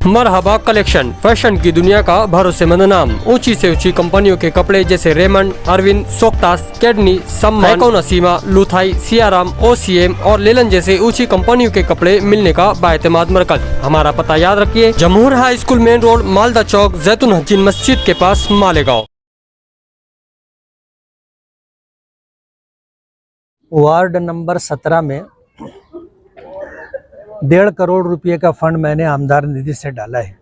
मरहबा collection, fashion की दुनिया का भरोसेमंद नाम। ऊंची से ऊंची कंपनियों के कपड़े जैसे रेमंड, अरविंद, सोक्टास, कैडनी, सम्मान, नसीमा, लुथाई, सियाराम, ओसीएम और लेलन जैसे ऊंची कंपनियों के कपड़े मिलने का बाएतमाद मरकज। हमारा पता याद रखिए, Jamhur high school main road, Malda Chowk, जैतून हजीन मस्जिद के पास, मालेगांव। वार्ड नंबर 17 में 1.5 करोड़ रुपए का फंड मैंने आमदार निधि से डाला है।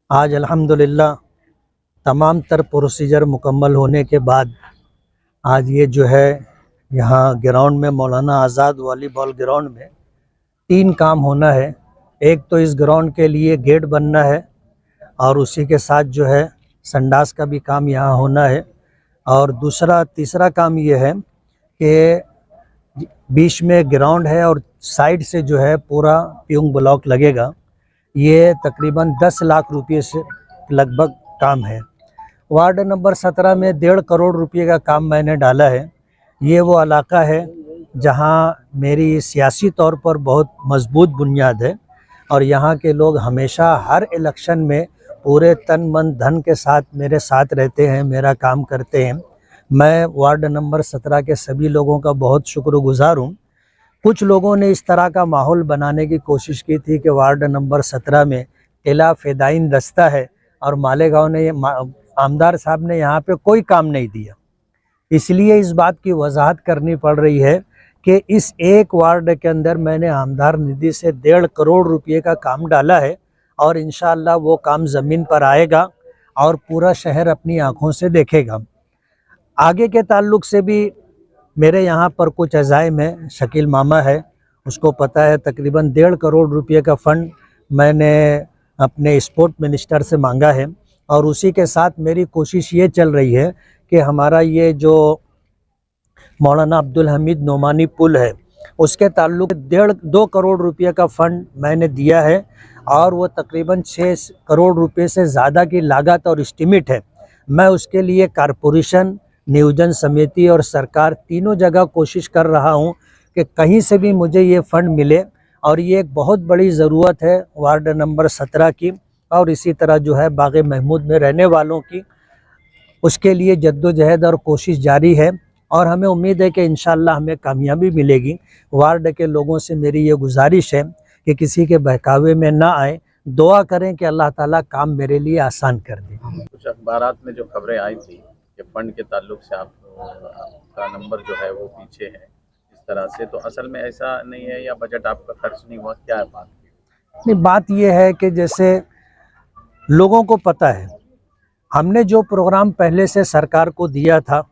आज अल्हम्दुलिल्लाह तमाम तर प्रोसीजर मुकम्मल होने के बाद आज ये जो है यहाँ ग्राउंड में, मौलाना आज़ाद वॉलीबॉल ग्राउंड में 3 काम होना है। एक तो इस ग्राउंड के लिए गेट बनना है और उसी के साथ जो है संडास का भी काम यहाँ होना है। और तीसरा काम ये है कि बीच में ग्राउंड है और साइड से जो है पूरा प्यूंग ब्लॉक लगेगा। ये तकरीबन 10 लाख रुपये से लगभग काम है। वार्ड नंबर 17 में 1.5 करोड़ रुपये का काम मैंने डाला है। ये वो इलाका है जहां मेरी सियासी तौर पर बहुत मजबूत बुनियाद है और यहाँ के लोग हमेशा हर इलेक्शन में पूरे तन मन धन के साथ मेरे साथ रहते हैं, मेरा काम करते हैं। मैं वार्ड नंबर 17 के सभी लोगों का बहुत शुक्रगुजार हूँ। कुछ लोगों ने इस तरह का माहौल बनाने की कोशिश की थी कि वार्ड नंबर 17 में किला फ़िदायीन दस्ता है और मालेगांव ने आमदार साहब ने यहाँ पे कोई काम नहीं दिया। इसलिए इस बात की वजाहत करनी पड़ रही है कि इस एक वार्ड के अंदर मैंने आमदार निधि से 1.5 करोड़ रुपये का काम डाला है और इंशाअल्लाह वो काम ज़मीन पर आएगा और पूरा शहर अपनी आँखों से देखेगा। आगे के ताल्लुक से भी मेरे यहाँ पर कुछ अज़ाइम है। शकील मामा है, उसको पता है, तकरीबन 1.5 करोड़ रुपये का फ़ंड मैंने अपने स्पोर्ट मिनिस्टर से मांगा है और उसी के साथ मेरी कोशिश ये चल रही है कि हमारा ये जो मौलाना अब्दुल हमीद नोमानी पुल है उसके ताल्लुक 2 करोड़ रुपये का फ़ंड मैंने दिया है और वो तकरीबन 6 करोड़ रुपये से ज़्यादा की लागत और एस्टिमेट है। मैं उसके लिए कारपोरेशन, नियोजन समिति और सरकार तीनों जगह कोशिश कर रहा हूं कि कहीं से भी मुझे ये फ़ंड मिले और ये एक बहुत बड़ी ज़रूरत है वार्ड नंबर 17 की और इसी तरह जो है बाग़ महमूद में रहने वालों की। उसके लिए जद्दोजहद और कोशिश जारी है और हमें उम्मीद है कि इंशाअल्लाह हमें कामयाबी मिलेगी। वार्ड के लोगों से मेरी ये गुजारिश है कि किसी के बहकावे में ना आए, दुआ करें कि अल्लाह ताला काम मेरे लिए आसान कर दे। कुछ अखबारात में जो खबरें आई थी कि फंड के ताल्लुक से आपका नंबर जो है वो पीछे है इस तरह से, तो असल में ऐसा नहीं है या बजट आपका खर्च नहीं हुआ, क्या है बात? नहीं, बात यह है कि जैसे लोगों को पता है हमने जो प्रोग्राम पहले से सरकार को दिया था,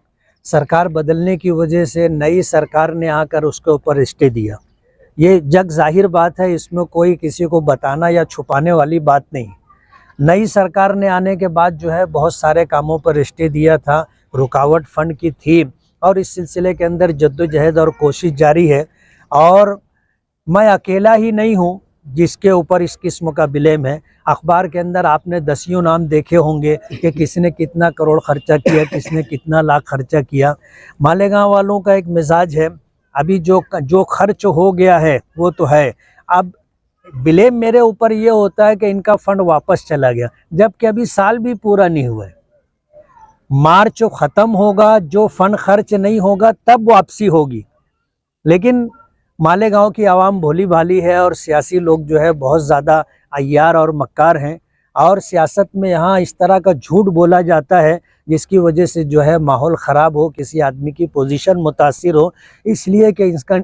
सरकार बदलने की वजह से नई सरकार ने आकर उसके ऊपर स्टे दिया। ये जग जाहिर बात है, इसमें कोई किसी को बताना या छुपाने वाली बात नहीं। नई सरकार ने आने के बाद जो है बहुत सारे कामों पर स्टे दिया था, रुकावट फंड की थी और इस सिलसिले के अंदर जद्दोजहद और कोशिश जारी है। और मैं अकेला ही नहीं हूँ जिसके ऊपर इस किस्म का ब्लेम है। अखबार के अंदर आपने दसियों नाम देखे होंगे कि किसने कितना करोड़ खर्चा किया, किसने कितना लाख खर्चा किया। मालेगांव वालों का एक मिजाज है, अभी जो खर्च हो गया है वो तो है, अब ब्लेम मेरे ऊपर ये होता है कि इनका फंड वापस चला गया, जबकि अभी साल भी पूरा नहीं हुआ है। मार्च ख़त्म होगा, जो फंड खर्च नहीं होगा तब वापसी होगी। लेकिन मालेगांव की आवाम भोली भाली है और सियासी लोग जो है बहुत ज़्यादा अय्यार और मक्कार हैं और सियासत में यहाँ इस तरह का झूठ बोला जाता है जिसकी वजह से जो है माहौल ख़राब हो, किसी आदमी की पोजीशन मुतासिर हो, इसलिए कि इसका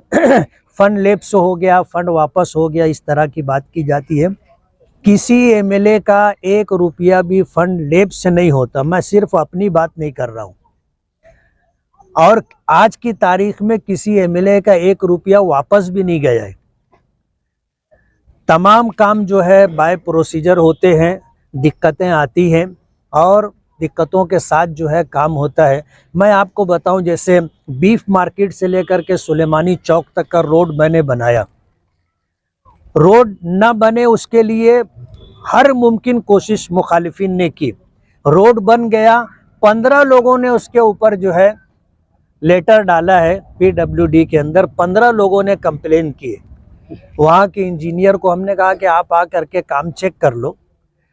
फ़ंड लैप्स हो गया, फ़ंड वापस हो गया, इस तरह की बात की जाती है। किसी एमएलए का 1 रुपया भी फ़ंड लैप्स नहीं होता। मैं सिर्फ अपनी बात नहीं कर रहा हूँ और आज की तारीख में किसी एमएलए का 1 रुपया वापस भी नहीं गया है। तमाम काम जो है बाय प्रोसीजर होते हैं, दिक्कतें आती हैं और दिक्कतों के साथ जो है काम होता है। मैं आपको बताऊं, जैसे बीफ मार्केट से लेकर के सुलेमानी चौक तक का रोड मैंने बनाया, रोड न बने उसके लिए हर मुमकिन कोशिश मुखालिफिन ने की। रोड बन गया, 15 लोगों ने उसके ऊपर जो है लेटर डाला है, पीडब्ल्यूडी के अंदर 15 लोगों ने कंप्लेन की। वहाँ के इंजीनियर को हमने कहा कि आप आ करके काम चेक कर लो,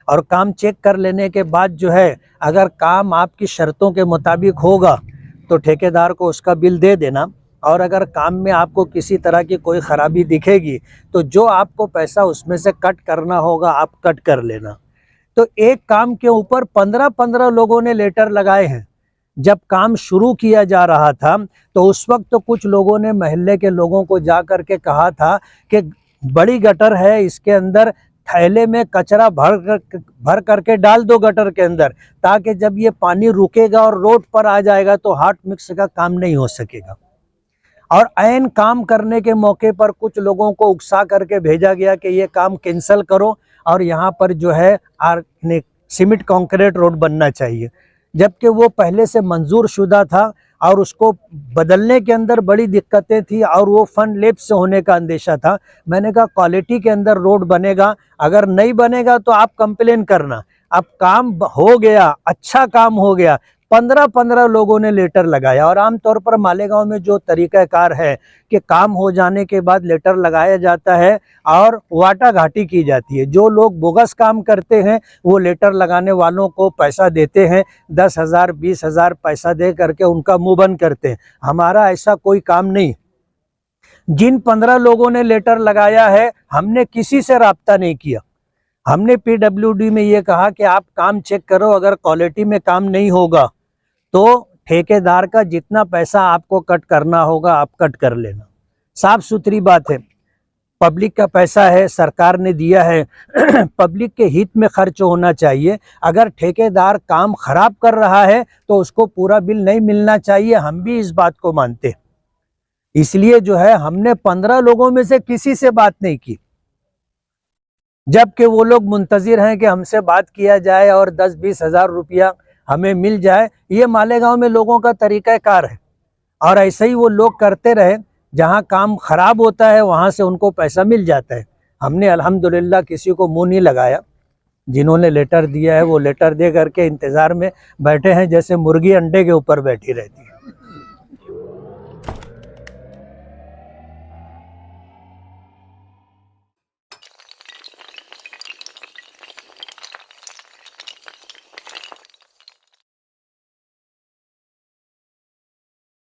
और काम चेक कर लेने के बाद जो है अगर काम आपकी शर्तों के मुताबिक होगा तो ठेकेदार को उसका बिल दे देना, और अगर काम में आपको किसी तरह की कोई ख़राबी दिखेगी तो जो आपको पैसा उसमें से कट करना होगा आप कट कर लेना। तो एक काम के ऊपर 15-15 लोगों ने लेटर लगाए हैं। जब काम शुरू किया जा रहा था तो उस वक्त तो कुछ लोगों ने मोहल्ले के लोगों को जा कर के कहा था कि बड़ी गटर है, इसके अंदर थैले में कचरा भर करके डाल दो गटर के अंदर, ताकि जब ये पानी रुकेगा और रोड पर आ जाएगा तो हॉट मिक्स का काम नहीं हो सकेगा। और ऐन काम करने के मौके पर कुछ लोगों को उकसा करके भेजा गया कि ये काम कैंसिल करो और यहाँ पर जो है सीमेंट कंक्रीट रोड बनना चाहिए, जबकि वो पहले से मंजूर शुदा था और उसको बदलने के अंदर बड़ी दिक्कतें थी और वो फंड लैप्स से होने का अंदेशा था। मैंने कहा क्वालिटी के अंदर रोड बनेगा, अगर नहीं बनेगा तो आप कंप्लेन करना। अब काम हो गया, अच्छा काम हो गया, 15-15 लोगों ने लेटर लगाया। और आमतौर पर मालेगांव में जो तरीक़ाकार है कि काम हो जाने के बाद लेटर लगाया जाता है और वाटा घाटी की जाती है। जो लोग बोगस काम करते हैं वो लेटर लगाने वालों को पैसा देते हैं, 10,000 20,000 पैसा दे करके उनका मुंह बंद करते हैं। हमारा ऐसा कोई काम नहीं। जिन 15 लोगों ने लेटर लगाया है हमने किसी से राब्ता नहीं किया। हमने PWD में ये कहा कि आप काम चेक करो, अगर क्वालिटी में काम नहीं होगा तो ठेकेदार का जितना पैसा आपको कट करना होगा आप कट कर लेना। साफ सुथरी बात है, पब्लिक का पैसा है, सरकार ने दिया है, पब्लिक के हित में खर्च होना चाहिए। अगर ठेकेदार काम खराब कर रहा है तो उसको पूरा बिल नहीं मिलना चाहिए, हम भी इस बात को मानते। इसलिए जो है हमने 15 लोगों में से किसी से बात नहीं की, जबकि वो लोग मुंतजिर हैं कि हमसे बात किया जाए और 10-20 हज़ार रुपया हमें मिल जाए। ये मालेगांव में लोगों का तरीक़ाकार है और ऐसे ही वो लोग करते रहे। जहां काम खराब होता है वहां से उनको पैसा मिल जाता है। हमने अल्हम्दुलिल्लाह किसी को मुंह नहीं लगाया। जिन्होंने लेटर दिया है वो लेटर दे करके इंतज़ार में बैठे हैं, जैसे मुर्गी अंडे के ऊपर बैठी रहती है।